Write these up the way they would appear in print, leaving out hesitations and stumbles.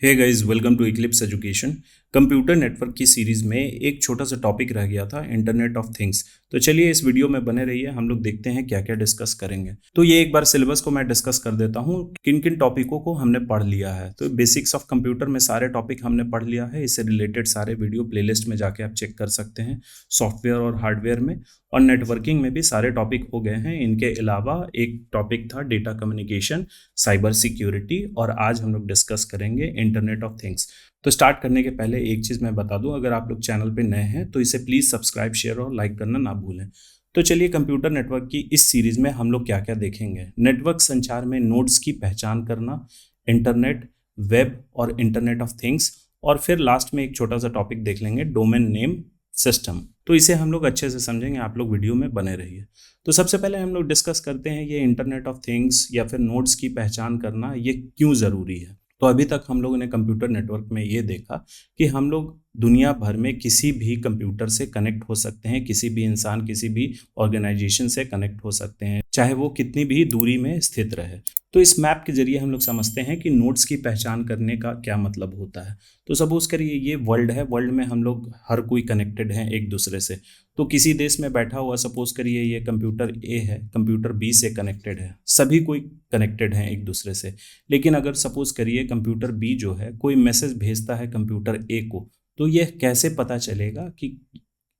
Hey guys, welcome to eclipse education. Computer network की series में एक छोटा सा टॉपिक रह गया था, इंटरनेट ऑफ थिंग्स। तो चलिए इस वीडियो में बने रहिए, हम लोग देखते हैं क्या क्या डिस्कस करेंगे। तो ये एक बार सिलेबस को मैं डिस्कस कर देता हूँ, किन किन टॉपिकों को हमने पढ़ लिया है। तो बेसिक्स ऑफ कंप्यूटर में सारे टॉपिक हमने पढ़ लिया है, इससे रिलेटेड सारे वीडियो प्लेलिस्ट में जाके आप चेक कर सकते हैं, सॉफ्टवेयर और हार्डवेयर में। और नेटवर्किंग में भी सारे टॉपिक हो गए हैं। इनके अलावा एक टॉपिक था डेटा कम्युनिकेशन, साइबर सिक्योरिटी, और आज हम लोग डिस्कस करेंगे इंटरनेट ऑफ थिंग्स। तो स्टार्ट करने के पहले एक चीज़ मैं बता दूं, अगर आप लोग चैनल पे नए हैं तो इसे प्लीज़ सब्सक्राइब, शेयर और लाइक करना ना भूलें। तो चलिए कंप्यूटर नेटवर्क की इस सीरीज में हम लोग क्या क्या देखेंगे। नेटवर्क संचार में नोड्स की पहचान करना, इंटरनेट, वेब और इंटरनेट ऑफ थिंग्स, और फिर लास्ट में एक छोटा सा टॉपिक देख लेंगे, डोमेन नेम सिस्टम। तो इसे हम लोग अच्छे से समझेंगे, आप लोग वीडियो में बने रहिए। तो सबसे पहले हम लोग डिस्कस करते हैं ये इंटरनेट ऑफ थिंग्स या फिर नोड्स की पहचान करना ये क्यों ज़रूरी है। तो अभी तक हम लोगों ने कंप्यूटर नेटवर्क में ये देखा कि हम लोग दुनिया भर में किसी भी कंप्यूटर से कनेक्ट हो सकते हैं, किसी भी इंसान, किसी भी ऑर्गेनाइजेशन से कनेक्ट हो सकते हैं, चाहे वो कितनी भी दूरी में स्थित रहे। तो इस मैप के जरिए हम लोग समझते हैं कि नोड्स की पहचान करने का क्या मतलब होता है। तो सपोज करिए ये वर्ल्ड है, वर्ल्ड में हम लोग हर कोई कनेक्टेड हैं एक दूसरे से। तो किसी देश में बैठा हुआ सपोज करिए ये कंप्यूटर ए है, कंप्यूटर बी से कनेक्टेड है, सभी कोई कनेक्टेड हैं एक दूसरे से। लेकिन अगर सपोज करिए कंप्यूटर बी जो है कोई मैसेज भेजता है कंप्यूटर ए को, तो यह कैसे पता चलेगा कि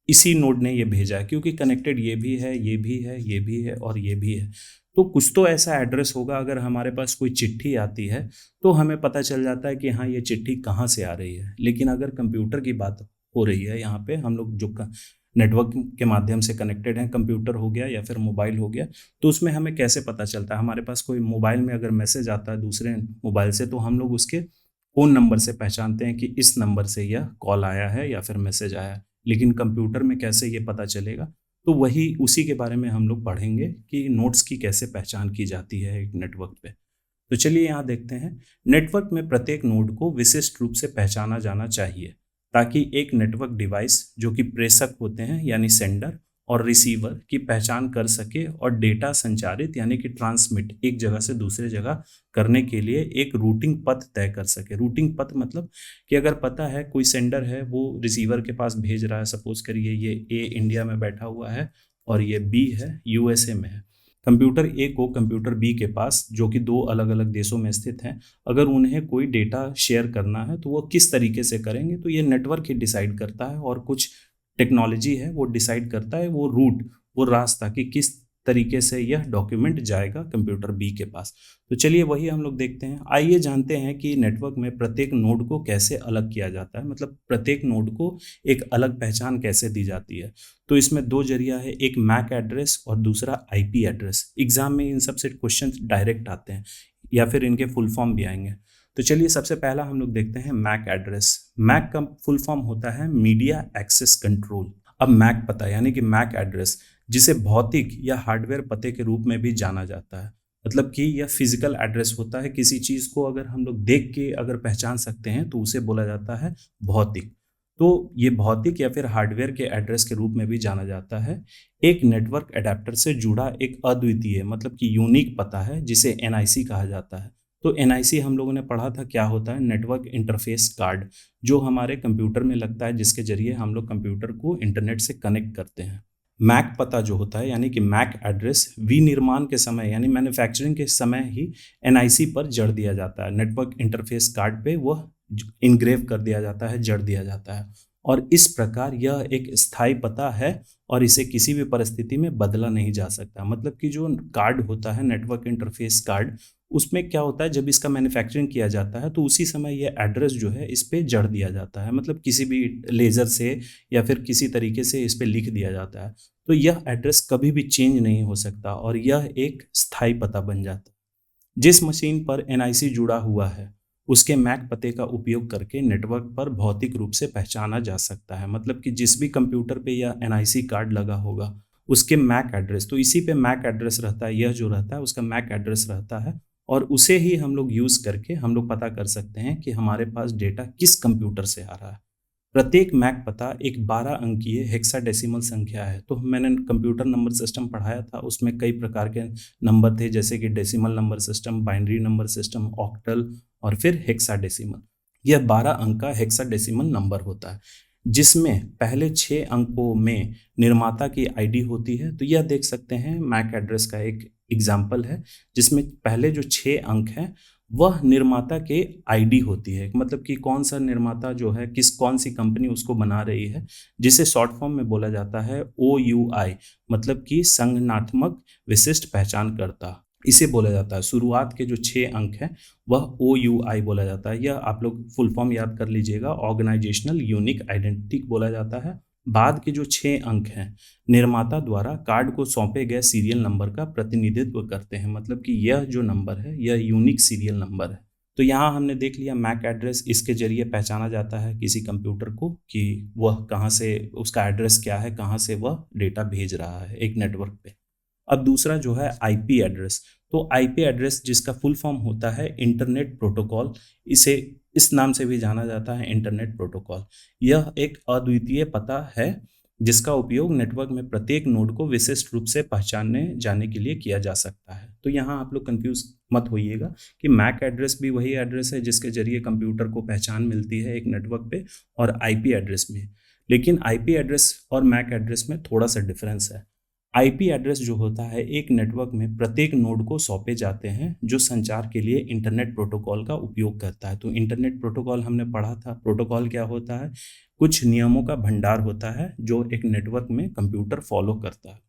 इसी नोड ने ये भेजा है, क्योंकि कनेक्टेड ये भी है, ये भी है, ये भी है और ये भी है। तो कुछ तो ऐसा एड्रेस होगा, अगर हमारे पास कोई चिट्ठी आती है तो हमें पता चल जाता है कि हाँ ये चिट्ठी कहाँ से आ रही है। लेकिन अगर कंप्यूटर की बात हो रही है, यहाँ पे हम लोग जो नेटवर्क के माध्यम से कनेक्टेड हैं, कंप्यूटर हो गया या फिर मोबाइल हो गया, तो उसमें हमें कैसे पता चलता है। हमारे पास कोई मोबाइल में अगर मैसेज आता है दूसरे मोबाइल से, तो हम लोग उसके फ़ोन नंबर से पहचानते हैं कि इस नंबर से यह कॉल आया है या फिर मैसेज आया है। लेकिन कंप्यूटर में कैसे ये पता चलेगा, तो वही उसी के बारे में हम लोग पढ़ेंगे कि नोड्स की कैसे पहचान की जाती है एक नेटवर्क पे। तो चलिए यहाँ देखते हैं। नेटवर्क में प्रत्येक नोड को विशिष्ट रूप से पहचाना जाना चाहिए, ताकि एक नेटवर्क डिवाइस जो कि प्रेषक होते हैं यानी सेंडर और रिसीवर की पहचान कर सके और डेटा संचारित यानी कि ट्रांसमिट एक जगह से दूसरे जगह करने के लिए एक रूटिंग पथ तय कर सके। रूटिंग पथ मतलब कि अगर पता है कोई सेंडर है वो रिसीवर के पास भेज रहा है, सपोज करिए ये ए इंडिया में बैठा हुआ है और ये बी है यूएसए में है। कंप्यूटर ए को कंप्यूटर बी के पास, जो कि दो अलग अलग देशों में स्थित हैं, अगर उन्हें कोई डेटा शेयर करना है तो वो किस तरीके से करेंगे, तो ये नेटवर्क ही डिसाइड करता है। और कुछ टेक्नोलॉजी है वो डिसाइड करता है वो रूट, वो रास्ता कि किस तरीके से यह डॉक्यूमेंट जाएगा कंप्यूटर बी के पास। तो चलिए वही हम लोग देखते हैं। आइए जानते हैं कि नेटवर्क में प्रत्येक नोड को कैसे अलग किया जाता है, मतलब प्रत्येक नोड को एक अलग पहचान कैसे दी जाती है। तो इसमें दो जरिया है, एक मैक एड्रेस और दूसरा आईपी एड्रेस। एग्जाम में इन सबसे क्वेश्चन डायरेक्ट आते हैं या फिर इनके फुल फॉर्म भी आएंगे। तो चलिए सबसे पहला हम लोग देखते हैं मैक एड्रेस। मैक का फुल फॉर्म होता है मीडिया एक्सेस कंट्रोल। अब मैक पता यानी कि मैक एड्रेस, जिसे भौतिक या हार्डवेयर पते के रूप में भी जाना जाता है, मतलब कि यह फिजिकल एड्रेस होता है। किसी चीज को अगर हम लोग देख के अगर पहचान सकते हैं तो उसे बोला जाता है भौतिक। तो ये भौतिक या फिर हार्डवेयर के एड्रेस के रूप में भी जाना जाता है। एक नेटवर्क एडेप्टर से जुड़ा एक अद्वितीय मतलब कि यूनिक पता है, जिसे एनआईसी कहा जाता है। तो एनआईसी हम लोगों ने पढ़ा था क्या होता है, नेटवर्क इंटरफेस कार्ड, जो हमारे कंप्यूटर में लगता है, जिसके जरिए हम लोग कंप्यूटर को इंटरनेट से कनेक्ट करते हैं। मैक पता जो होता है यानी कि मैक एड्रेस विनिर्माण के समय यानी मैन्युफैक्चरिंग के समय ही एनआईसी पर जड़ दिया जाता है। नेटवर्क इंटरफेस कार्ड पे वह इनग्रेव कर दिया जाता है, जड़ दिया जाता है। और इस प्रकार यह एक स्थायी पता है और इसे किसी भी परिस्थिति में बदला नहीं जा सकता। मतलब कि जो कार्ड होता है नेटवर्क इंटरफेस कार्ड, उसमें क्या होता है, जब इसका मैन्युफैक्चरिंग किया जाता है तो उसी समय ये एड्रेस जो है इस पे जड़ दिया जाता है, मतलब किसी भी लेज़र से या फिर किसी तरीके से इस पे लिख दिया जाता है। तो यह एड्रेस कभी भी चेंज नहीं हो सकता और यह एक स्थायी पता बन जाता है। जिस मशीन पर एनआईसी जुड़ा हुआ है उसके मैक पते का उपयोग करके नेटवर्क पर भौतिक रूप से पहचाना जा सकता है। मतलब कि जिस भी कंप्यूटर पे यह एनआईसी कार्ड लगा होगा उसके मैक एड्रेस, तो इसी पे मैक एड्रेस रहता है, यह जो रहता है उसका मैक एड्रेस रहता है। और उसे ही हम लोग यूज़ करके हम लोग पता कर सकते हैं कि हमारे पास डेटा किस कंप्यूटर से आ रहा है। प्रत्येक मैक पता एक 12 अंकीय हेक्साडेसिमल संख्या है। तो मैंने कंप्यूटर नंबर सिस्टम पढ़ाया था, उसमें कई प्रकार के नंबर थे, जैसे कि decimal number system, binary number system, octal और फिर हेक्साडेसिमल। यह 12 अंक का हेक्साडेसिमल नंबर होता है, जिसमें पहले 6 अंकों में निर्माता की आईडी होती है। तो यह देख सकते हैं मैक एड्रेस का एक एग्जाम्पल है, जिसमें पहले जो 6 अंक हैं वह निर्माता के आईडी होती है, मतलब कि कौन सा निर्माता जो है, कौन सी कंपनी उसको बना रही है, जिसे शॉर्ट फॉर्म में बोला जाता है OUI, मतलब कि संगठनात्मक विशिष्ट पहचानकर्ता, इसे बोला जाता है। शुरुआत के जो 6 अंक हैं वह OUI बोला जाता है। यह आप लोग फुल फॉर्म याद कर लीजिएगा, ऑर्गेनाइजेशनल यूनिक आइडेंटिटी बोला जाता है। बाद के जो 6 अंक हैं निर्माता द्वारा कार्ड को सौंपे गए सीरियल नंबर का प्रतिनिधित्व करते हैं, मतलब कि यह जो नंबर है यह यूनिक सीरियल नंबर है। तो यहाँ हमने देख लिया मैक एड्रेस, इसके जरिए पहचाना जाता है किसी कंप्यूटर को कि वह कहाँ से, उसका एड्रेस क्या है, कहाँ से वह डेटा भेज रहा है एक नेटवर्क पे। अब दूसरा जो है आईपी एड्रेस। तो आईपी एड्रेस जिसका फुल फॉर्म होता है इंटरनेट प्रोटोकॉल, इसे इस नाम से भी जाना जाता है इंटरनेट प्रोटोकॉल। यह एक अद्वितीय पता है जिसका उपयोग नेटवर्क में प्रत्येक नोड को विशिष्ट रूप से पहचानने जाने के लिए किया जा सकता है। तो यहाँ आप लोग कंफ्यूज मत होइएगा कि मैक एड्रेस भी वही एड्रेस है जिसके जरिए कंप्यूटर को पहचान मिलती है एक नेटवर्क पे, और आईपी एड्रेस में। लेकिन आईपी एड्रेस और मैक एड्रेस में थोड़ा सा डिफरेंस है। आईपी एड्रेस जो होता है एक नेटवर्क में प्रत्येक नोड को सौंपे जाते हैं जो संचार के लिए इंटरनेट प्रोटोकॉल का उपयोग करता है। तो इंटरनेट प्रोटोकॉल हमने पढ़ा था, प्रोटोकॉल क्या होता है, कुछ नियमों का भंडार होता है जो एक नेटवर्क में कंप्यूटर फॉलो करता है।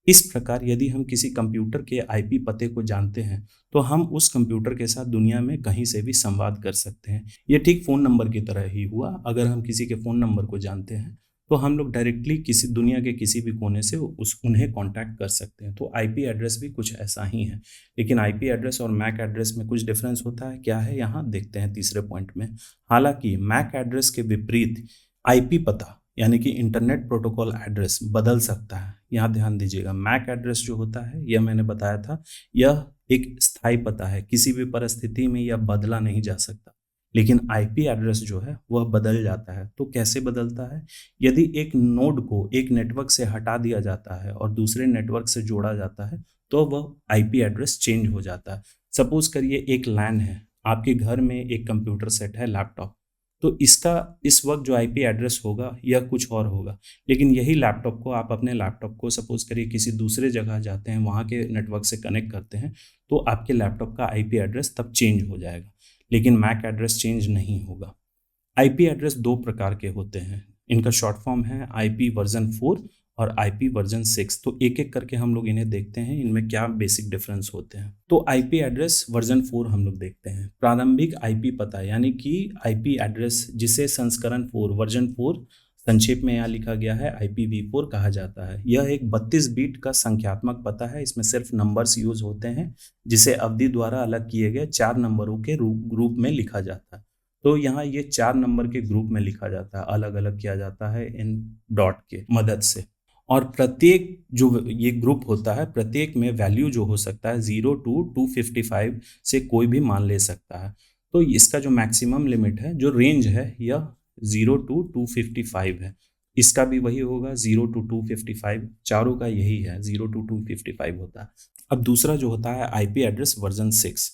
इस प्रकार यदि हम किसी कंप्यूटर के आईपी पते को जानते हैं तो हम उस कंप्यूटर के साथ दुनिया में कहीं से भी संवाद कर सकते हैं। यह ठीक फ़ोन नंबर की तरह ही हुआ। अगर हम किसी के फ़ोन नंबर को जानते हैं तो हम लोग डायरेक्टली किसी दुनिया के किसी भी कोने से उन्हें कांटेक्ट कर सकते हैं। तो आईपी एड्रेस भी कुछ ऐसा ही है। लेकिन आईपी एड्रेस और मैक एड्रेस में कुछ डिफरेंस होता है। क्या है, यहाँ देखते हैं तीसरे पॉइंट में। हालांकि मैक एड्रेस के विपरीत आईपी पता यानी कि इंटरनेट प्रोटोकॉल एड्रेस बदल सकता है। यहाँ ध्यान दीजिएगा, मैक एड्रेस जो होता है यह मैंने बताया था, यह एक स्थायी पता है, किसी भी परिस्थिति में यह बदला नहीं जा सकता। लेकिन आईपी एड्रेस जो है वह बदल जाता है। तो कैसे बदलता है, यदि एक नोड को एक नेटवर्क से हटा दिया जाता है और दूसरे नेटवर्क से जोड़ा जाता है तो वह आईपी एड्रेस चेंज हो जाता है। सपोज करिए एक लैन है, आपके घर में एक कंप्यूटर सेट है, लैपटॉप, तो इसका इस वक्त जो आईपी एड्रेस होगा यह कुछ और होगा। लेकिन यही लैपटॉप को आप अपने लैपटॉप को सपोज करिए किसी दूसरे जगह जाते हैं, वहाँ के नेटवर्क से कनेक्ट करते हैं, तो आपके लैपटॉप का आईपी एड्रेस तब चेंज हो जाएगा। लेकिन मैक एड्रेस चेंज नहीं होगा। आईपी एड्रेस 2 प्रकार के होते हैं। इनका शॉर्ट फॉर्म है आईपी वर्जन 4 और आईपी वर्जन 6। तो एक एक करके हम लोग इन्हें देखते हैं, इनमें क्या बेसिक डिफरेंस होते हैं। तो आईपी एड्रेस वर्जन 4 हम लोग देखते हैं। प्रारंभिक आईपी पता यानी कि आईपी एड्रेस जिसे संस्करण 4 वर्जन 4 संक्षेप में यहाँ लिखा गया है IPv4 कहा जाता है। यह एक 32 बीट का संख्यात्मक पता है। इसमें सिर्फ नंबर्स यूज होते हैं जिसे अवधि द्वारा अलग किए गए 4 नंबरों के रूप में लिखा जाता है। तो यहाँ ये 4 नंबर के ग्रुप में लिखा जाता है, अलग अलग किया जाता है इन डॉट के मदद से। और प्रत्येक जो ये ग्रुप होता है प्रत्येक में वैल्यू जो हो सकता है 0 to 255 से कोई भी मान ले सकता है। तो इसका जो मैक्सिमम लिमिट है, जो रेंज है, यह 0 to 255 है। इसका भी वही होगा 0 to 255, चारों का यही है 0 to 255 होता है। अब दूसरा जो होता है आईपी एड्रेस वर्जन 6।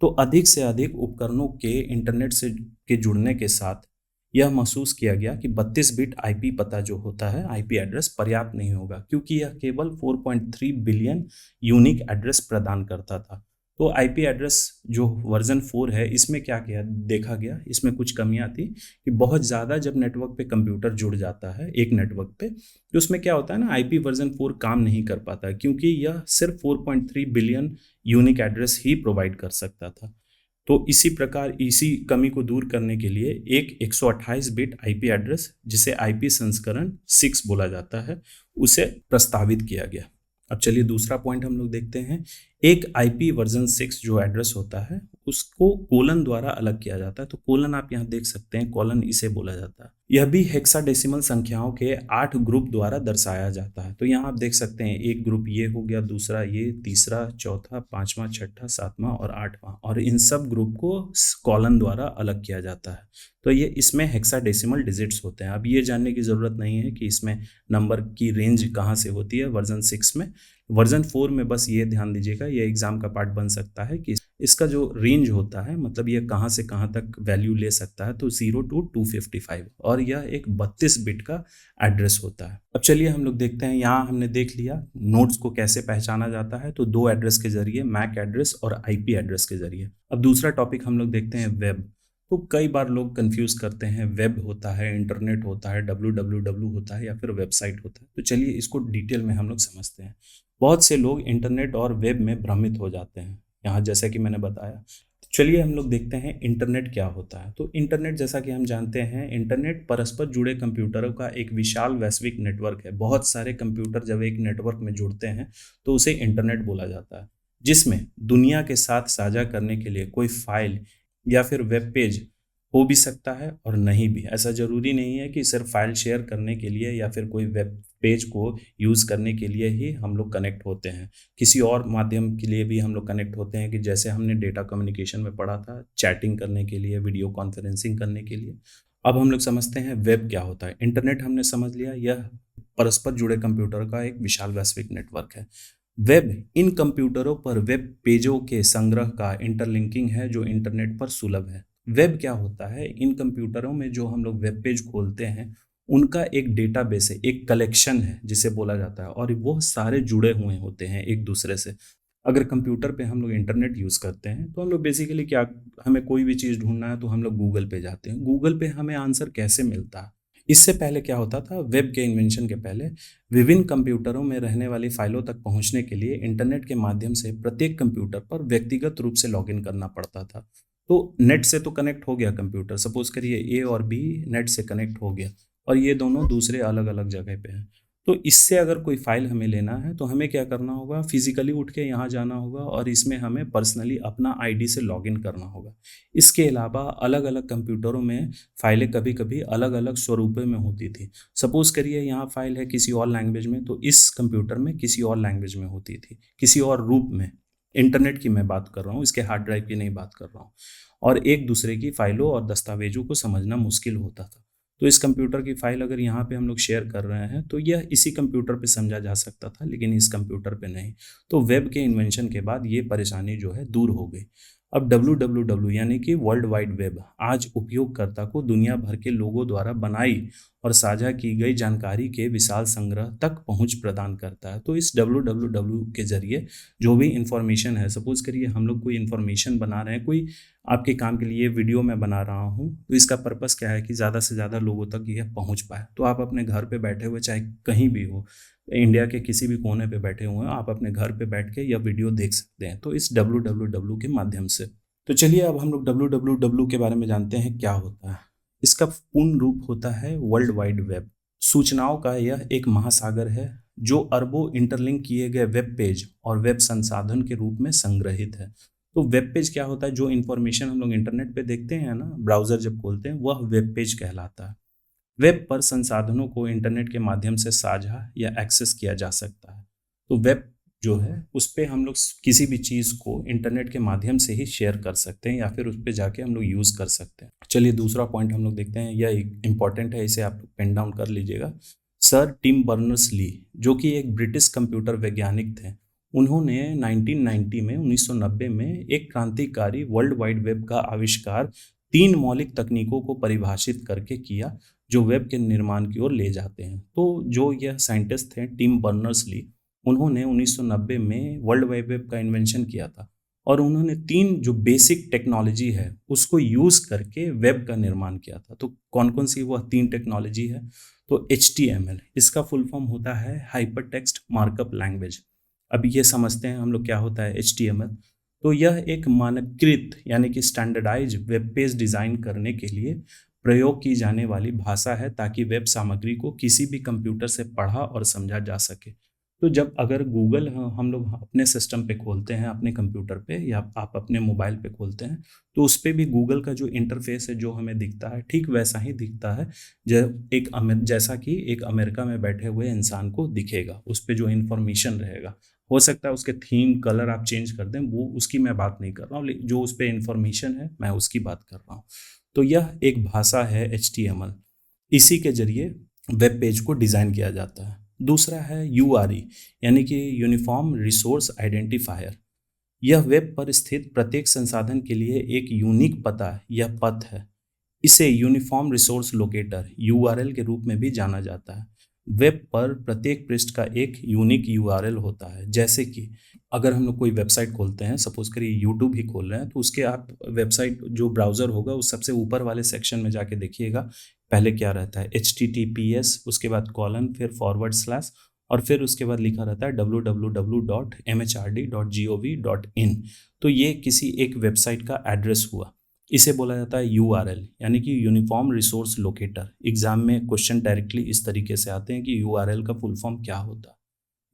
तो अधिक से अधिक उपकरणों के इंटरनेट से के जुड़ने के साथ यह महसूस किया गया कि 32 बिट आईपी पता जो होता है आईपी एड्रेस पर्याप्त नहीं होगा, क्योंकि यह केवल 4.3 बिलियन यूनिक एड्रेस प्रदान करता था। तो आईपी एड्रेस जो वर्जन 4 है इसमें क्या किया देखा गया, इसमें कुछ कमियां थी कि बहुत ज़्यादा जब नेटवर्क पे कंप्यूटर जुड़ जाता है एक नेटवर्क पे, तो उसमें क्या होता है ना, आईपी वर्जन 4 काम नहीं कर पाता, क्योंकि यह सिर्फ 4.3 बिलियन यूनिक एड्रेस ही प्रोवाइड कर सकता था। तो इसी प्रकार इसी कमी को दूर करने के लिए एक 128 बिट आईपी एड्रेस, जिसे आईपी संस्करण 6 बोला जाता है, उसे प्रस्तावित किया गया। अब चलिए दूसरा पॉइंट हम लोग देखते हैं। एक आईपी वर्जन 6 जो एड्रेस होता है उसको कोलन द्वारा अलग किया जाता है। तो कोलन आप यहाँ देख सकते हैं, कोलन इसे बोला जाता है। यह भी हेक्साडेसिमल संख्याओं के 8 ग्रुप द्वारा दर्शाया जाता है। तो यहाँ आप देख सकते हैं एक ग्रुप ये हो गया, दूसरा ये, तीसरा, चौथा, पांचवा, छठा, सातवां और आठवां, और इन सब ग्रुप को कॉलन द्वारा अलग किया जाता है। तो ये इसमें हेक्साडेसिमल डिजिट्स होते हैं। अब ये जानने की ज़रूरत नहीं है कि इसमें नंबर की रेंज कहाँ से होती है वर्जन 6 में, वर्जन 4 में बस ये ध्यान दीजिएगा, ये एग्जाम का पार्ट बन सकता है कि इसका जो रेंज होता है, मतलब ये कहाँ से कहाँ तक वैल्यू ले सकता है, तो 0 to 255, और यह एक 32 बिट का एड्रेस होता है। अब चलिए हम लोग देखते हैं, यहाँ हमने देख लिया नोड्स को कैसे पहचाना जाता है, तो 2 एड्रेस के जरिए, मैक एड्रेस और आईपी एड्रेस के जरिए। अब दूसरा टॉपिक हम लोग देखते हैं वेब। तो कई बार लोग कंफ्यूज करते हैं, वेब होता है, इंटरनेट होता है, www होता है, या फिर वेबसाइट होता है। तो चलिए इसको डिटेल में हम लोग समझते हैं। बहुत से लोग इंटरनेट और वेब में भ्रमित हो जाते हैं यहाँ, जैसा कि मैंने बताया। तो चलिए हम लोग देखते हैं इंटरनेट क्या होता है। तो इंटरनेट, जैसा कि हम जानते हैं, इंटरनेट परस्पर जुड़े कंप्यूटरों का एक विशाल वैश्विक नेटवर्क है। बहुत सारे कंप्यूटर जब एक नेटवर्क में जुड़ते हैं तो उसे इंटरनेट बोला जाता है, जिसमें दुनिया के साथ साझा करने के लिए कोई फाइल या फिर वेब पेज हो भी सकता है और नहीं भी। ऐसा ज़रूरी नहीं है कि सिर्फ फाइल शेयर करने के लिए या फिर कोई वेब पेज को यूज़ करने के लिए ही हम लोग कनेक्ट होते हैं। किसी और माध्यम के लिए भी हम लोग कनेक्ट होते हैं, कि जैसे हमने डेटा कम्युनिकेशन में पढ़ा था, चैटिंग करने के लिए, वीडियो कॉन्फ्रेंसिंग करने के लिए। अब हम लोग समझते हैं वेब क्या होता है। इंटरनेट हमने समझ लिया, यह परस्पर जुड़े कंप्यूटर का एक विशाल वैश्विक नेटवर्क है। वेब इन कंप्यूटरों पर वेब पेजों के संग्रह का इंटरलिंकिंग है जो इंटरनेट पर सुलभ है। वेब क्या होता है, इन कंप्यूटरों में जो हम लोग वेब पेज खोलते हैं उनका एक डेटाबेस है, एक कलेक्शन है जिसे बोला जाता है, और वो सारे जुड़े हुए होते हैं एक दूसरे से। अगर कंप्यूटर पे हम लोग इंटरनेट यूज़ करते हैं तो हम लोग बेसिकली क्या, हमें कोई भी चीज़ ढूंढना है तो हम लोग गूगल पे जाते हैं। गूगल पे हमें आंसर कैसे मिलता है? इससे पहले क्या होता था, वेब के इन्वेंशन के पहले विभिन्न कंप्यूटरों में रहने वाली फाइलों तक पहुंचने के लिए इंटरनेट के माध्यम से प्रत्येक कंप्यूटर पर व्यक्तिगत रूप से लॉगिन करना पड़ता था। तो नेट से तो कनेक्ट हो गया कंप्यूटर, सपोज करिए ए और बी नेट से कनेक्ट हो गया, और ये दोनों दूसरे अलग अलग जगह पे हैं। तो इससे अगर कोई फाइल हमें लेना है तो हमें क्या करना होगा, फिजिकली उठ के यहाँ जाना होगा और इसमें हमें पर्सनली अपना आईडी से लॉगिन करना होगा। इसके अलावा अलग अलग कंप्यूटरों में फाइलें कभी कभी अलग अलग स्वरूपों में होती थी। सपोज करिए यहाँ फाइल है किसी और लैंग्वेज में, तो इस कंप्यूटर में किसी और लैंग्वेज में होती थी, किसी और रूप में। इंटरनेट की मैं बात कर रहा हूँ, इसके हार्ड ड्राइव की नहीं बात कर रहा हूँ। और एक दूसरे की फाइलों और दस्तावेजों को समझना मुश्किल होता था। तो इस कंप्यूटर की फाइल अगर यहाँ पे हम लोग शेयर कर रहे हैं तो यह इसी कंप्यूटर पे समझा जा सकता था, लेकिन इस कंप्यूटर पे नहीं। तो वेब के इन्वेंशन के बाद ये परेशानी जो है दूर हो गई। अब www यानी कि वर्ल्ड वाइड वेब आज उपयोगकर्ता को दुनिया भर के लोगों द्वारा बनाई और साझा की गई जानकारी के विशाल संग्रह तक पहुंच प्रदान करता है। तो इस www के जरिए जो भी इंफॉर्मेशन है, सपोज करिए हम लोग कोई इंफॉर्मेशन बना रहे हैं, कोई आपके काम के लिए वीडियो मैं बना रहा हूँ, तो इसका पर्पस क्या है कि ज़्यादा से ज़्यादा लोगों तक यह पहुँच पाए। तो आप अपने घर पे बैठे हुए, चाहे कहीं भी हो, इंडिया के किसी भी कोने पे बैठे हुए हैं, आप अपने घर पे बैठ के यह वीडियो देख सकते हैं, तो इस www के माध्यम से। तो चलिए अब हम लोग www के बारे में जानते हैं क्या होता है। इसका पूर्ण रूप होता है वर्ल्ड वाइड वेब। सूचनाओं का यह एक महासागर है जो अरबों इंटरलिंक किए गए वेब पेज और वेब संसाधन के रूप में संग्रहित है। तो वेब पेज क्या होता है, जो इन्फॉर्मेशन हम लोग इंटरनेट पे देखते हैं ना, ब्राउजर जब खोलते हैं, वह वेब पेज कहलाता है। वेब पर संसाधनों को इंटरनेट के माध्यम से साझा या एक्सेस किया जा सकता है। तो वेब जो है उस पर हम लोग किसी भी चीज़ को इंटरनेट के माध्यम से ही शेयर कर सकते हैं या फिर उस पर जाके हम लोग यूज़ कर सकते हैं। चलिए दूसरा पॉइंट हम लोग देखते हैं, यह इम्पॉर्टेंट है, इसे आप पेन डाउन कर लीजिएगा। सर टिम बर्नर्स ली, जो कि एक ब्रिटिश कंप्यूटर वैज्ञानिक थे, उन्होंने 1990 में एक क्रांतिकारी वर्ल्ड वाइड वेब का आविष्कार 3 मौलिक तकनीकों को परिभाषित करके किया जो वेब के निर्माण की ओर ले जाते हैं। तो जो यह साइंटिस्ट थे टिम बर्नर्स ली, उन्होंने 1990 में वर्ल्ड वाइड वेब का इन्वेंशन किया था, और उन्होंने 3 जो बेसिक टेक्नोलॉजी है उसको यूज़ करके वेब का निर्माण किया था। तो कौन कौन सी वह 3 टेक्नोलॉजी है, तो HTML, इसका फुल फॉर्म होता है हाइपर टेक्स्ट मार्कअप लैंग्वेज। अब ये समझते हैं हम लोग क्या होता है HTML। तो यह एक मानकीकृत यानी कि स्टैंडर्डाइज वेब पेज डिज़ाइन करने के लिए प्रयोग की जाने वाली भाषा है, ताकि वेब सामग्री को किसी भी कंप्यूटर से पढ़ा और समझा जा सके। तो जब अगर गूगल हम लोग अपने सिस्टम पे खोलते हैं, अपने कंप्यूटर पे, या आप अपने मोबाइल पे खोलते हैं, तो उस पर भी गूगल का जो इंटरफेस है जो हमें दिखता है, ठीक वैसा ही दिखता है जैसा कि एक अमेरिका में बैठे हुए इंसान को दिखेगा। उस पर जो इन्फॉर्मेशन रहेगा, हो सकता है उसके थीम कलर आप चेंज कर दें, वो उसकी मैं बात नहीं कर रहा हूँ, जो उस पर इन्फॉर्मेशन है मैं उसकी बात कर रहा हूँ। तो यह एक भाषा है HTML, इसी के जरिए वेब पेज को डिज़ाइन किया जाता है। दूसरा है यूआरई यानी कि यूनिफॉर्म रिसोर्स आइडेंटिफायर। यह वेब पर स्थित प्रत्येक संसाधन के लिए एक यूनिक पता या पथ है। इसे यूनिफॉर्म रिसोर्स लोकेटर यूआरएल के रूप में भी जाना जाता है। वेब पर प्रत्येक पृष्ठ का एक यूनिक यूआरएल होता है। जैसे कि अगर हम लोग कोई वेबसाइट खोलते हैं, सपोज करिए यूट्यूब ही खोल रहे हैं, तो उसके आप वेबसाइट जो ब्राउज़र होगा उस सबसे ऊपर वाले सेक्शन में जाके देखिएगा, पहले क्या रहता है HTTPS, उसके बाद कॉलन, फिर फॉरवर्ड स्लैश, और फिर उसके बाद लिखा रहता है www.mhrd.gov.in। तो ये किसी एक वेबसाइट का एड्रेस हुआ। इसे बोला जाता है यूआरएल यानी कि यूनिफॉर्म रिसोर्स लोकेटर। एग्जाम में क्वेश्चन डायरेक्टली इस तरीके से आते हैं कि यूआरएल का फुल फॉर्म क्या होता है।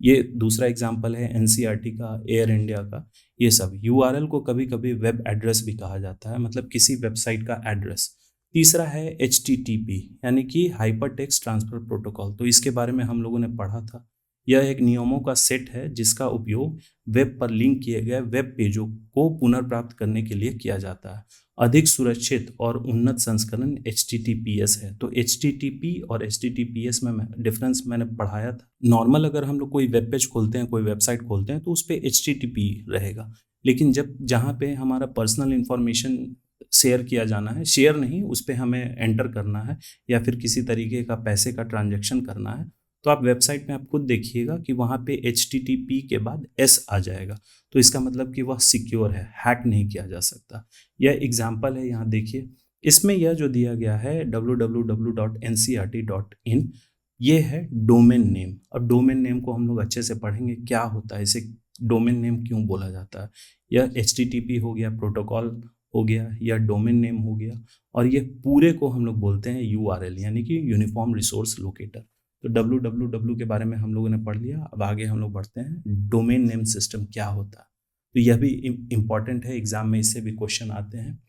ये दूसरा एग्जाम्पल है एनसीईआरटी का, एयर इंडिया का। ये सब यूआरएल को कभी कभी वेब एड्रेस भी कहा जाता है, मतलब किसी वेबसाइट का एड्रेस। तीसरा है एचटीटीपी यानी कि हाइपर टेक्स्ट ट्रांसफर प्रोटोकॉल। तो इसके बारे में हम लोगों ने पढ़ा था। यह एक नियमों का सेट है जिसका उपयोग वेब पर लिंक किए गए वेब पेजों को पुनर्प्राप्त करने के लिए किया जाता है। अधिक सुरक्षित और उन्नत संस्करण HTTPS है। तो HTTP और HTTPS में डिफरेंस मैंने पढ़ाया था। नॉर्मल अगर हम लोग कोई वेब पेज खोलते हैं, कोई वेबसाइट खोलते हैं, तो उस पर HTTP रहेगा। लेकिन जब जहाँ पे हमारा पर्सनल इंफॉर्मेशन शेयर किया जाना है, शेयर नहीं, उस पर हमें एंटर करना है या फिर किसी तरीके का पैसे का ट्रांजैक्शन करना है, तो आप वेबसाइट में आप खुद देखिएगा कि वहाँ पे HTTP के बाद S आ जाएगा। तो इसका मतलब कि वह सिक्योर है, हैक नहीं किया जा सकता। यह एग्जाम्पल है, यहाँ देखिए। इसमें यह जो दिया गया है www.ncrt.in, ये है डोमेन नेम। और डोमेन नेम को हम लोग अच्छे से पढ़ेंगे, क्या होता है, इसे डोमेन नेम क्यों बोला जाता है। यह HTTP हो गया, प्रोटोकॉल हो गया, या डोमेन नेम हो गया, और ये पूरे को हम लोग बोलते हैं URL यानी कि यूनिफॉर्म रिसोर्स लोकेटर। तो www के बारे में हम लोगों ने पढ़ लिया। अब आगे हम लोग बढ़ते हैं, डोमेन नेम सिस्टम क्या होता है। तो यह भी इम्पॉर्टेंट है, एग्जाम में इससे भी क्वेश्चन आते हैं।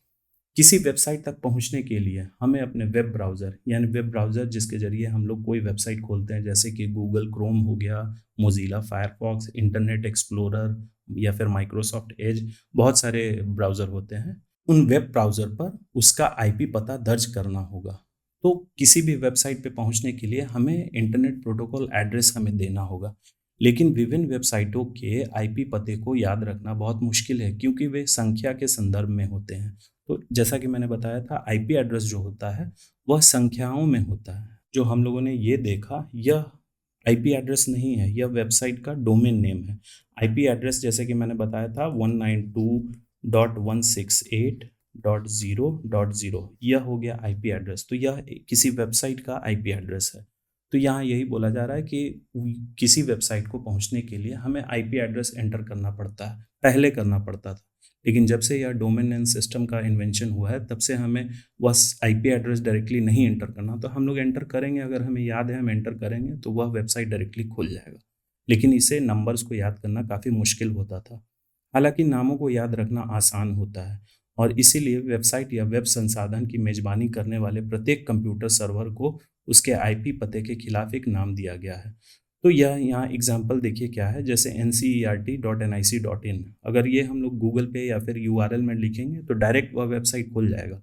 किसी वेबसाइट तक पहुंचने के लिए हमें अपने वेब ब्राउज़र यानी वेब ब्राउज़र जिसके जरिए हम लोग कोई वेबसाइट खोलते हैं, जैसे कि गूगल क्रोम हो गया, मोजिला फायरफॉक्स, इंटरनेट एक्सप्लोरर, या फिर माइक्रोसॉफ्ट एज, बहुत सारे ब्राउज़र होते हैं। उन वेब ब्राउज़र पर उसका IP पता दर्ज करना होगा। तो किसी भी वेबसाइट पे पहुंचने के लिए हमें इंटरनेट प्रोटोकॉल एड्रेस हमें देना होगा। लेकिन विभिन्न वेबसाइटों के IP पते को याद रखना बहुत मुश्किल है, क्योंकि वे संख्या के संदर्भ में होते हैं। तो जैसा कि मैंने बताया था, IP एड्रेस जो होता है वह संख्याओं में होता है। जो हम लोगों ने ये देखा, यह IP एड्रेस नहीं है, यह वेबसाइट का डोमेन नेम है। IP एड्रेस जैसे कि मैंने बताया था 192.168.0.0, यह हो गया IP एड्रेस। तो यह किसी वेबसाइट का IP एड्रेस है। तो यहाँ यही बोला जा रहा है कि किसी वेबसाइट को पहुँचने के लिए हमें IP एड्रेस एंटर करना पड़ता है, पहले करना पड़ता था। लेकिन जब से यह डोमेन नेम सिस्टम का इन्वेंशन हुआ है, तब से हमें वह IP एड्रेस डायरेक्टली नहीं एंटर करना। तो हम लोग एंटर करेंगे, अगर हमें याद है हम एंटर करेंगे, तो वह वेबसाइट डायरेक्टली खुल जाएगा। लेकिन इसे नंबर्स को याद करना काफ़ी मुश्किल होता था। हालांकि नामों को याद रखना आसान होता है, और इसीलिए वेबसाइट या वेब संसाधन की मेजबानी करने वाले प्रत्येक कंप्यूटर सर्वर को उसके IP पते के खिलाफ एक नाम दिया गया है। तो यह यहाँ एग्जाम्पल देखिए क्या है, जैसे ncert.nic.in, अगर ये हम लोग गूगल पे या फिर URL में लिखेंगे तो डायरेक्ट वह वेबसाइट खुल जाएगा।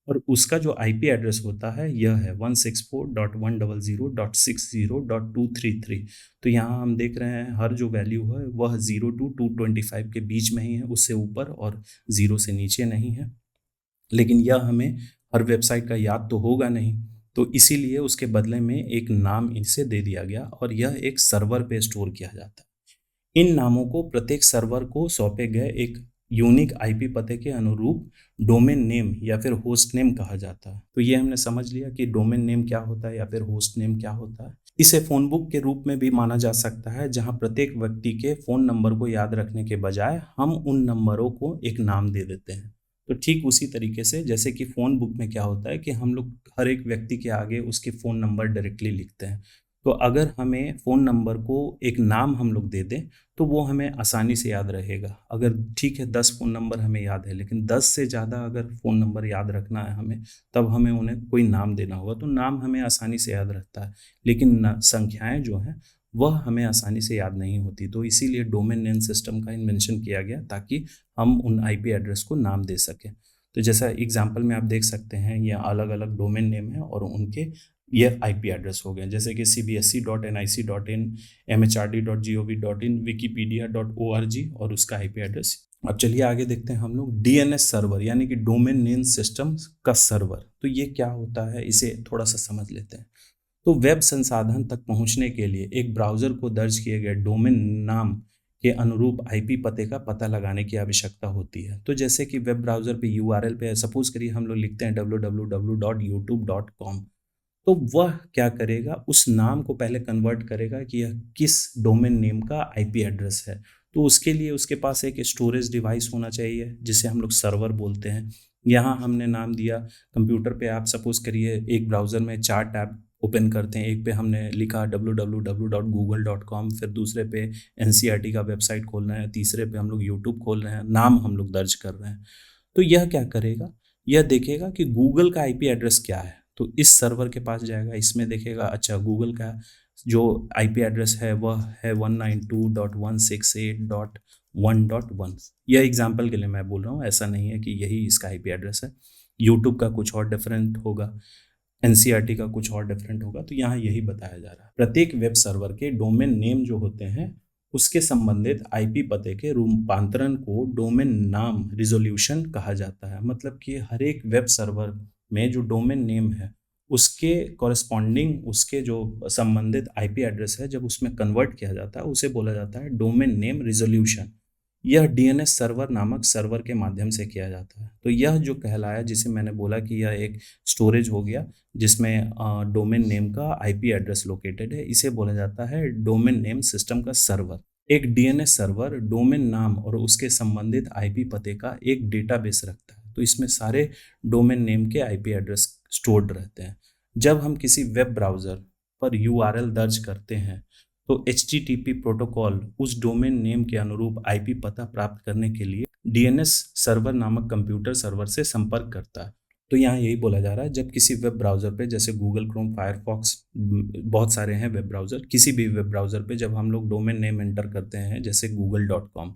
और उसका जो IP एड्रेस होता है यह है 164.100.60.233। तो यहाँ हम देख रहे हैं हर जो वैल्यू है वह 0 to 225 के बीच में ही है, उससे ऊपर और 0 से नीचे नहीं है। लेकिन यह हमें हर वेबसाइट का याद तो होगा नहीं, तो इसीलिए उसके बदले में एक नाम इसे दे दिया गया, और यह एक सर्वर पे स्टोर किया जाता है। इन नामों को प्रत्येक सर्वर को सौंपे गए एक यूनिक IP पते के अनुरूप डोमेन नेम या फिर होस्ट नेम कहा जाता है। तो ये हमने समझ लिया कि डोमेन नेम क्या होता है या फिर होस्ट नेम क्या होता है। इसे फ़ोन बुक के रूप में भी माना जा सकता है, जहां प्रत्येक व्यक्ति के फ़ोन नंबर को याद रखने के बजाय हम उन नंबरों को एक नाम दे देते हैं। तो ठीक उसी तरीके से जैसे कि फ़ोन बुक में क्या होता है कि हम लोग हर एक व्यक्ति के आगे उसके फ़ोन नंबर डायरेक्टली लिखते हैं। तो अगर हमें फ़ोन नंबर को एक नाम हम लोग दे दें, तो वो हमें आसानी से याद रहेगा। अगर ठीक है 10 फ़ोन नंबर हमें याद है, लेकिन 10 से ज़्यादा अगर फ़ोन नंबर याद रखना है हमें, तब हमें उन्हें कोई नाम देना होगा। तो नाम हमें आसानी से याद रहता है, लेकिन संख्याएँ जो हैं वह हमें आसानी से याद नहीं होती। तो इसीलिए डोमेन नेम सिस्टम का इन्वेंशन किया गया, ताकि हम उन IP एड्रेस को नाम दे सकें। तो जैसा एग्जाम्पल में आप देख सकते हैं, ये अलग अलग डोमेन नेम है और उनके ये आईपी एड्रेस हो गए, जैसे कि cbsc.nic.in, mhrd.gov.in, wikipedia.org और उसका आईपी एड्रेस। अब चलिए आगे देखते हैं हम लोग डीएनएस सर्वर यानी कि डोमेन नेम सिस्टम का सर्वर। तो ये क्या होता है, इसे थोड़ा सा समझ लेते हैं। तो वेब संसाधन तक पहुंचने के लिए एक ब्राउज़र को दर्ज किए गए डोमेन नाम के अनुरूप आईपी पते का पता लगाने की आवश्यकता होती है। तो जैसे कि वेब ब्राउज़र पे यूआरएल पे सपोज करिए हम लोग लिखते हैं www.youtube.com, तो वह क्या करेगा, उस नाम को पहले कन्वर्ट करेगा कि यह किस डोमेन नेम का आईपी एड्रेस है। तो उसके लिए उसके पास एक स्टोरेज डिवाइस होना चाहिए जिसे हम लोग सर्वर बोलते हैं। यहाँ हमने नाम दिया, कंप्यूटर पे आप सपोज करिए एक ब्राउज़र में 4 टैब ओपन करते हैं। एक पे हमने लिखा www.google.com, फिर दूसरे पे एनसीईआरटी का वेबसाइट खोलना है, तीसरे पे हम लोग यूट्यूब खोल रहे हैं, नाम हम लोग दर्ज कर रहे हैं। तो यह क्या करेगा, यह देखेगा कि गूगल का आईपी एड्रेस क्या है, तो इस सर्वर के पास जाएगा, इसमें देखेगा अच्छा गूगल का जो आईपी एड्रेस है वह है 192.168.1.1। यह एग्जांपल के लिए मैं बोल रहा हूँ, ऐसा नहीं है कि यही इसका आईपी एड्रेस है। यूट्यूब का कुछ और डिफरेंट होगा, एनसीईआरटी का कुछ और डिफरेंट होगा। तो यहाँ यही बताया जा रहा है। प्रत्येक वेब सर्वर के डोमेन नेम जो होते हैं उसके संबंधित आईपी पते के रूपांतरण को डोमेन नाम रिजोल्यूशन कहा जाता है। मतलब कि हर एक वेब सर्वर में जो डोमेन नेम है उसके कॉरेस्पॉन्डिंग उसके जो संबंधित आईपी एड्रेस है, जब उसमें कन्वर्ट किया जाता है उसे बोला जाता है डोमेन नेम रिजोल्यूशन। यह डीएनएस सर्वर नामक सर्वर के माध्यम से किया जाता है। तो यह जो कहलाया, जिसे मैंने बोला कि यह एक स्टोरेज हो गया जिसमें डोमेन नेम का आईपी एड्रेस लोकेटेड है, इसे बोला जाता है डोमेन नेम सिस्टम का सर्वर। एक डीएनएस सर्वर डोमेन नाम और उसके संबंधित आईपी पते का एक डेटाबेस रखता है। तो इसमें सारे डोमेन नेम के आईपी एड्रेस स्टोर्ड रहते हैं। जब हम किसी वेब ब्राउज़र पर यूआरएल दर्ज करते हैं तो HTTP प्रोटोकॉल उस डोमेन नेम के अनुरूप आईपी पता प्राप्त करने के लिए डीएनएस सर्वर नामक कंप्यूटर सर्वर से संपर्क करता है। तो यहाँ यही बोला जा रहा है, जब किसी वेब ब्राउज़र पे जैसे गूगल क्रोम, फायरफॉक्स, बहुत सारे हैं वेब ब्राउज़र, किसी भी वेब ब्राउज़र पे जब हम लोग डोमेन नेम एंटर करते हैं जैसे google.com,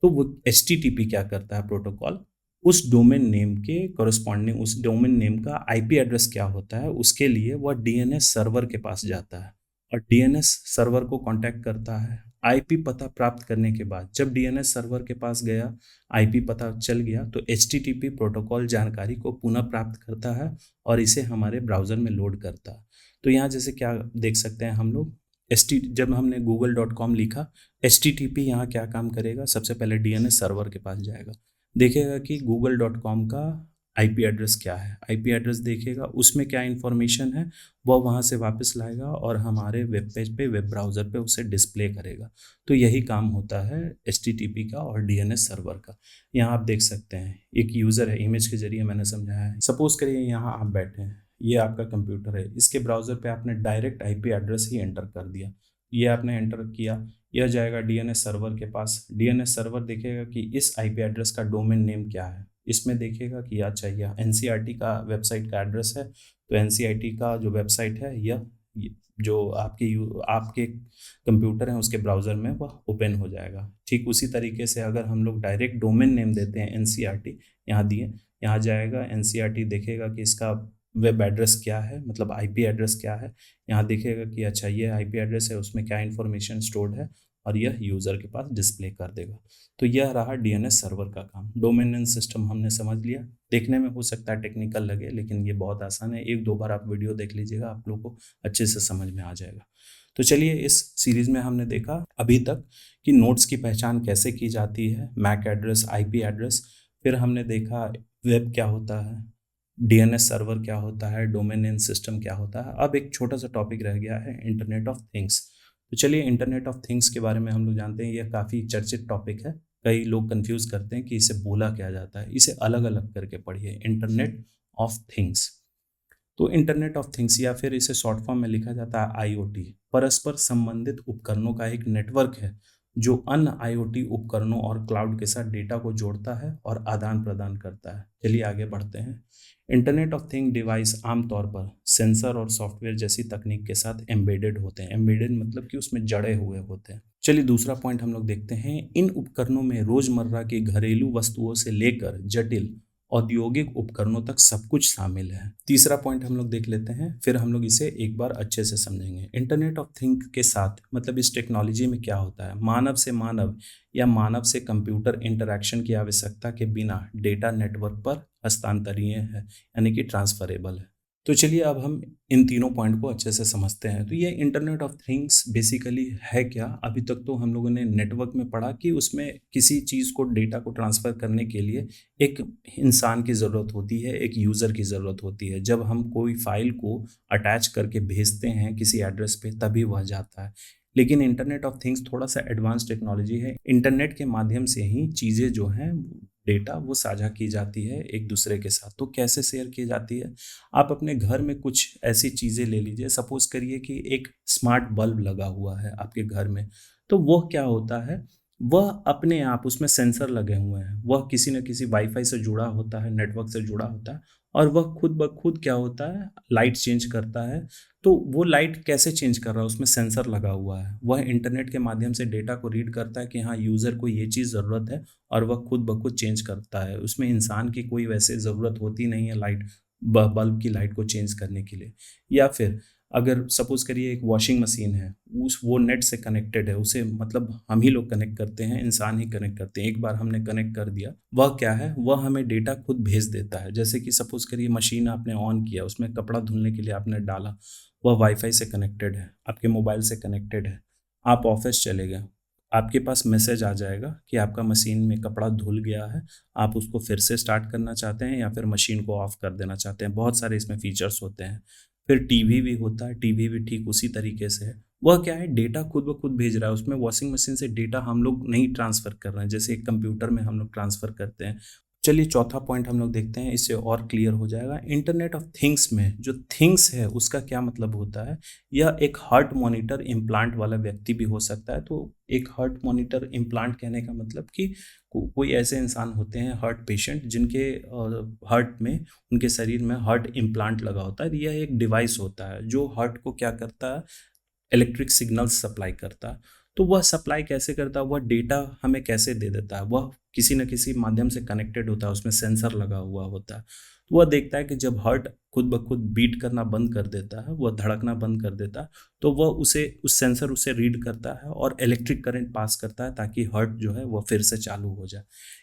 तो वो HTTP क्या करता है प्रोटोकॉल, उस डोमेन नेम के कॉरेस्पॉन्डिंग उस डोमेन नेम का आईपी एड्रेस क्या होता है उसके लिए वह डीएनएस सर्वर के पास जाता है और डीएनएस सर्वर को कांटेक्ट करता है। आईपी पता प्राप्त करने के बाद जब डीएनएस सर्वर के पास गया, आईपी पता चल गया, तो HTTP प्रोटोकॉल जानकारी को पुनः प्राप्त करता है और इसे हमारे ब्राउज़र में लोड करता है। तो यहाँ जैसे क्या देख सकते हैं हम लोग, जब हमने google.com लिखा, HTTP यहाँ क्या काम करेगा, सबसे पहले डीएनएस सर्वर के पास जाएगा, देखेगा कि google.com का आईपी एड्रेस क्या है, आईपी एड्रेस देखेगा, उसमें क्या इन्फॉर्मेशन है वह वहाँ से वापस लाएगा और हमारे वेब पेज पे, वेब ब्राउज़र पे उसे डिस्प्ले करेगा। तो यही काम होता है HTTP का और डीएनएस सर्वर का। यहाँ आप देख सकते हैं एक यूज़र है, इमेज के जरिए मैंने समझाया है। सपोज करिए यहाँ आप बैठे हैं, ये आपका कंप्यूटर है, इसके ब्राउज़र पे आपने डायरेक्ट आईपी एड्रेस ही एंटर कर दिया। ये आपने एंटर किया, यह जाएगा डीएनएस सर्वर के पास। डीएनएस सर्वर देखेगा कि इस आईपी एड्रेस का डोमेन नेम क्या है, इसमें देखेगा कि अच्छा यह एनसीईआरटी का वेबसाइट का एड्रेस है, तो एनसीईआरटी का जो वेबसाइट है यह जो आपके कंप्यूटर हैं उसके ब्राउज़र में वह ओपन हो जाएगा। ठीक उसी तरीके से अगर हम लोग डायरेक्ट डोमेन नेम देते हैं एनसीईआरटी, यहाँ दिए, यहाँ जाएगा एनसीईआरटी, देखेगा कि इसका वेब एड्रेस क्या है, मतलब आईपी एड्रेस क्या है, यहाँ देखेगा कि अच्छा ये आईपी एड्रेस है, उसमें क्या इन्फॉर्मेशन स्टोर्ड है और यह यूज़र के पास डिस्प्ले कर देगा। तो यह रहा डीएनएस सर्वर का काम। डोमेन नेम सिस्टम हमने समझ लिया, देखने में हो सकता है टेक्निकल लगे लेकिन ये बहुत आसान है। एक दो बार आप वीडियो देख लीजिएगा, आप लोग को अच्छे से समझ में आ जाएगा। तो चलिए इस सीरीज़ में हमने देखा अभी तक कि नोड्स की पहचान कैसे की जाती है, मैक एड्रेस, आईपी एड्रेस, फिर हमने देखा वेब क्या होता है, डीएनएस सर्वर क्या होता है, डोमेन नेम सिस्टम क्या होता है। अब एक छोटा सा टॉपिक रह गया है इंटरनेट ऑफ थिंग्स। तो चलिए इंटरनेट ऑफ थिंग्स के बारे में हम लोग जानते हैं, यह काफ़ी चर्चित टॉपिक है। कई लोग कंफ्यूज करते हैं कि इसे बोला क्या जाता है, इसे अलग अलग करके पढ़िए, इंटरनेट ऑफ थिंग्स। तो इंटरनेट ऑफ थिंग्स या फिर इसे शॉर्ट फॉर्म में लिखा जाता है आईओटी, परस्पर संबंधित उपकरणों का एक नेटवर्क है जो अन्य आईओटी उपकरणों और क्लाउड के साथ डेटा को जोड़ता है और आदान प्रदान करता है। चलिए आगे बढ़ते हैं। इंटरनेट ऑफ थिंग डिवाइस आमतौर पर सेंसर और सॉफ्टवेयर जैसी तकनीक के साथ एम्बेडेड होते हैं। एम्बेडेड मतलब कि उसमें जड़े हुए होते हैं। चलिए दूसरा पॉइंट हम लोग देखते हैं। इन उपकरणों में रोजमर्रा की घरेलू वस्तुओं से लेकर जटिल औद्योगिक उपकरणों तक सब कुछ शामिल है। तीसरा पॉइंट हम लोग देख लेते हैं, फिर हम लोग इसे एक बार अच्छे से समझेंगे। इंटरनेट ऑफ थिंग्स के साथ मतलब इस टेक्नोलॉजी में क्या होता है, मानव से मानव या मानव से कंप्यूटर इंटरैक्शन की आवश्यकता के बिना डेटा नेटवर्क पर हस्तांतरणीय है, यानी कि ट्रांसफरेबल है। तो चलिए अब हम इन तीनों पॉइंट को अच्छे से समझते हैं। तो ये इंटरनेट ऑफ थिंग्स बेसिकली है क्या? अभी तक तो हम लोगों ने नेटवर्क में पढ़ा कि उसमें किसी चीज़ को, डेटा को ट्रांसफ़र करने के लिए एक इंसान की ज़रूरत होती है, एक यूज़र की ज़रूरत होती है। जब हम कोई फ़ाइल को अटैच करके भेजते हैं किसी एड्रेस पे तभी वह जाता है। लेकिन इंटरनेट ऑफ थिंग्स थोड़ा-सा एडवांस टेक्नोलॉजी है। इंटरनेट के माध्यम से ही चीज़ें जो हैं, डेटा वो साझा की जाती है एक दूसरे के साथ। तो कैसे शेयर की जाती है? आप अपने घर में कुछ ऐसी चीज़ें ले लीजिए, सपोज़ करिए कि एक स्मार्ट बल्ब लगा हुआ है आपके घर में, तो वह क्या होता है, वह अपने आप उसमें सेंसर लगे हुए हैं, वह किसी न किसी वाईफ़ाई से जुड़ा होता है, नेटवर्क से जुड़ा होता है और वह खुद ब खुद क्या होता है, लाइट चेंज करता है। तो वो लाइट कैसे चेंज कर रहा है? उसमें सेंसर लगा हुआ है। वह इंटरनेट के माध्यम से डेटा को रीड करता है कि हाँ, यूज़र को ये चीज़ ज़रूरत है और वह खुद ब खुद चेंज करता है। उसमें इंसान की कोई वैसे ज़रूरत होती नहीं है लाइट ब बल्ब की लाइट को चेंज करने के लिए। या फिर अगर सपोज़ करिए एक वॉशिंग मशीन है, उस वो नेट से कनेक्टेड है, उसे मतलब हम ही लोग कनेक्ट करते हैं, इंसान ही कनेक्ट करते हैं। एक बार हमने कनेक्ट कर दिया, वह क्या है, वह हमें डेटा खुद भेज देता है। जैसे कि सपोज़ करिए मशीन आपने ऑन किया, उसमें कपड़ा धुलने के लिए आपने डाला, वह वाईफ़ाई से कनेक्टेड है, आपके मोबाइल से कनेक्टेड है। आप ऑफ़िस चले गए, आपके पास मैसेज आ जाएगा कि आपका मशीन में कपड़ा धुल गया है, आप उसको फिर से स्टार्ट करना चाहते हैं या फिर मशीन को ऑफ कर देना चाहते हैं। बहुत सारे इसमें फीचर्स होते हैं। फिर टीवी भी होता है, टीवी भी ठीक उसी तरीके से है। वह क्या है, डेटा खुद ब खुद भेज रहा है। उसमें वॉशिंग मशीन से डेटा हम लोग नहीं ट्रांसफ़र कर रहे हैं, जैसे एक कंप्यूटर में हम लोग ट्रांसफ़र करते हैं। चलिए चौथा पॉइंट हम लोग देखते हैं, इससे और क्लियर हो जाएगा। इंटरनेट ऑफ थिंग्स में जो थिंग्स है उसका क्या मतलब होता है? यह एक हार्ट मॉनिटर इम्प्लांट वाला व्यक्ति भी हो सकता है। तो एक हार्ट मॉनिटर इम्प्लांट कहने का मतलब कि कोई ऐसे इंसान होते हैं हार्ट पेशेंट जिनके हार्ट में, उनके शरीर में हार्ट इम्प्लांट लगा होता है। यह एक डिवाइस होता है जो हार्ट को क्या करता है, इलेक्ट्रिक सिग्नल्स सप्लाई करता है। तो वह सप्लाई कैसे करता है, वह डेटा हमें कैसे दे देता है, वह किसी न किसी माध्यम से कनेक्टेड होता है, उसमें सेंसर लगा हुआ होता है। तो वह देखता है कि जब हार्ट खुद ब खुद बीट करना बंद कर देता है, वह धड़कना बंद कर देता है, तो वह उसे, उस सेंसर उसे रीड करता है और इलेक्ट्रिक करंट पास करता है ताकि हार्ट जो है वह फिर से चालू हो जाए।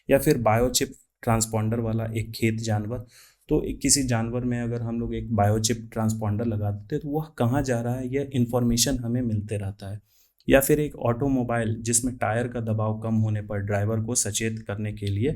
या फिर बायोचिप ट्रांसपॉन्डर वाला एक खेत जानवर, तो किसी जानवर में अगर हम लोग एक बायोचिप ट्रांसपॉन्डर लगा देते हैं तो वह कहाँ जा रहा है, यह इन्फॉर्मेशन हमें मिलते रहता है। या फिर एक ऑटोमोबाइल जिसमें टायर का दबाव कम होने पर ड्राइवर को सचेत करने के लिए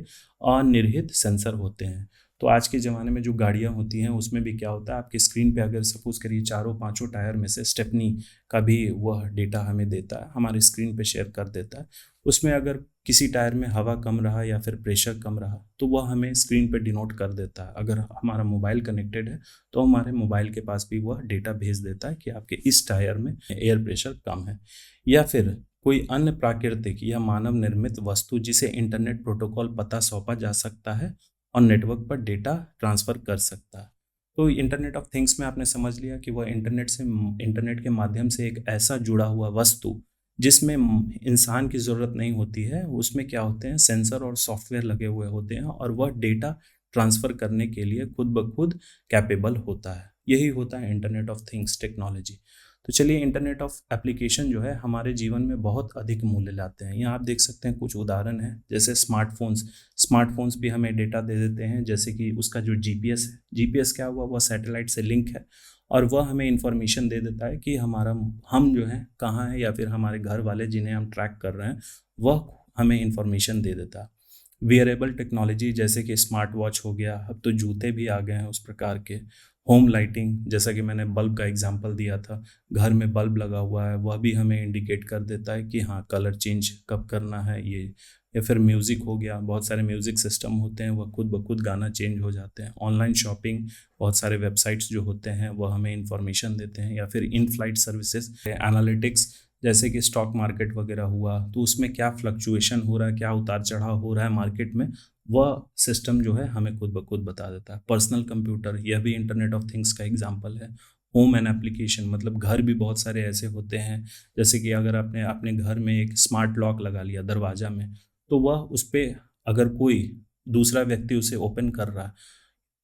अनिर्हित सेंसर होते हैं। तो आज के ज़माने में जो गाड़ियाँ होती हैं उसमें भी क्या होता है, आपकी स्क्रीन पे अगर सपोज़ करिए चारों पाँचों टायर में से स्टेपनी का भी वह डेटा हमें देता है, हमारे स्क्रीन पे शेयर कर देता है। उसमें अगर किसी टायर में हवा कम रहा या फिर प्रेशर कम रहा तो वह हमें स्क्रीन पे डिनोट कर देता है। अगर हमारा मोबाइल कनेक्टेड है तो हमारे मोबाइल के पास भी वह डेटा भेज देता है कि आपके इस टायर में एयर प्रेशर कम है। या फिर कोई अन्य प्राकृतिक या मानव निर्मित वस्तु जिसे इंटरनेट प्रोटोकॉल पता सौंपा जा सकता है और नेटवर्क पर डेटा ट्रांसफ़र कर सकता है। तो इंटरनेट ऑफ थिंग्स में आपने समझ लिया कि वह इंटरनेट के माध्यम से एक ऐसा जुड़ा हुआ वस्तु जिसमें इंसान की ज़रूरत नहीं होती है, उसमें क्या होते हैं, सेंसर और सॉफ्टवेयर लगे हुए होते हैं और वह डेटा ट्रांसफ़र करने के लिए खुद ब खुद कैपेबल होता है। यही होता है इंटरनेट ऑफ थिंग्स टेक्नोलॉजी। तो चलिए इंटरनेट ऑफ एप्लीकेशन जो है हमारे जीवन में बहुत अधिक मूल्य लाते हैं। यहाँ आप देख सकते हैं कुछ उदाहरण हैं, जैसे स्मार्टफ़ोन्स भी हमें डेटा दे देते हैं, जैसे कि उसका जो जीपीएस है, जीपीएस क्या हुआ, वह सैटेलाइट से लिंक है और वह हमें इन्फॉर्मेशन दे देता है कि हम जो हैं कहाँ हैं, या फिर हमारे घर वाले जिन्हें हम ट्रैक कर रहे हैं वह हमें इन्फॉर्मेशन दे देता है। वियरेबल टेक्नोलॉजी जैसे कि स्मार्ट वॉच हो गया, अब तो जूते भी आ गए हैं उस प्रकार के। होम लाइटिंग, जैसा कि मैंने बल्ब का एग्जांपल दिया था, घर में बल्ब लगा हुआ है वह भी हमें इंडिकेट कर देता है कि हाँ, कलर चेंज कब करना है ये। या फिर म्यूज़िक हो गया, बहुत सारे म्यूज़िक सिस्टम होते हैं वह खुद ब खुद गाना चेंज हो जाते हैं। ऑनलाइन शॉपिंग, बहुत सारे वेबसाइट्स जो होते हैं वह हमें इन्फॉर्मेशन देते हैं। या फिर इन फ्लाइट सर्विसेज, एनालिटिक्स, जैसे कि स्टॉक मार्केट वगैरह हुआ, तो उसमें क्या फ्लक्चुएशन हो रहा है, क्या उतार चढ़ाव हो रहा है मार्केट में, वह सिस्टम जो है हमें खुद ब खुद बता देता है। पर्सनल कंप्यूटर, यह भी इंटरनेट ऑफ थिंग्स का एग्जांपल है। होम एंड एप्लीकेशन, मतलब घर भी बहुत सारे ऐसे होते हैं, जैसे कि अगर आपने अपने घर में एक स्मार्ट लॉक लगा लिया दरवाज़ा में, तो वह उस पे अगर कोई दूसरा व्यक्ति उसे ओपन कर रहा है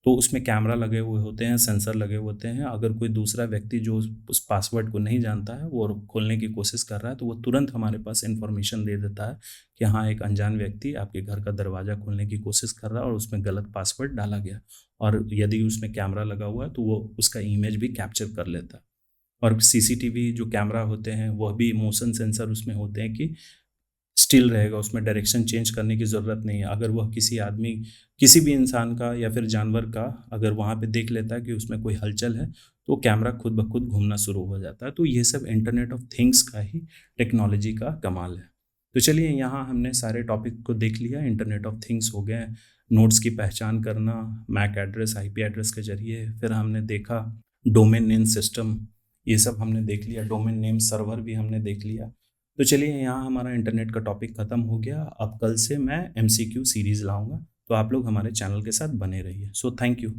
तो उसमें कैमरा लगे हुए होते हैं, सेंसर लगे हुए होते हैं। अगर कोई दूसरा व्यक्ति जो उस पासवर्ड को नहीं जानता है वो खोलने की कोशिश कर रहा है तो वो तुरंत हमारे पास इन्फॉर्मेशन दे देता है कि हाँ, एक अनजान व्यक्ति आपके घर का दरवाज़ा खोलने की कोशिश कर रहा है और उसमें गलत पासवर्ड डाला गया। और यदि उसमें कैमरा लगा हुआ है तो वो उसका इमेज भी कैप्चर कर लेता है। और सीसीटीवी जो कैमरा होते हैं वह भी मोशन सेंसर उसमें होते हैं कि स्टिल रहेगा, उसमें डायरेक्शन चेंज करने की ज़रूरत नहीं है। अगर वह किसी आदमी, किसी भी इंसान का या फिर जानवर का अगर वहाँ पे देख लेता है कि उसमें कोई हलचल है, तो कैमरा खुद ब खुद घूमना शुरू हो जाता है। तो ये सब इंटरनेट ऑफ थिंग्स का ही टेक्नोलॉजी का कमाल है। तो चलिए, यहाँ हमने सारे टॉपिक को देख लिया। इंटरनेट ऑफ थिंग्स हो गए, नोड्स की पहचान करना, मैक एड्रेस, आईपी एड्रेस के ज़रिए। फिर हमने देखा डोमेन नेम सिस्टम, ये सब हमने देख लिया। डोमेन नेम सर्वर भी हमने देख लिया। तो चलिए, यहाँ हमारा इंटरनेट का टॉपिक ख़त्म हो गया। अब कल से मैं एमसीक्यू सीरीज़ लाऊंगा, तो आप लोग हमारे चैनल के साथ बने रहिए। So thank you.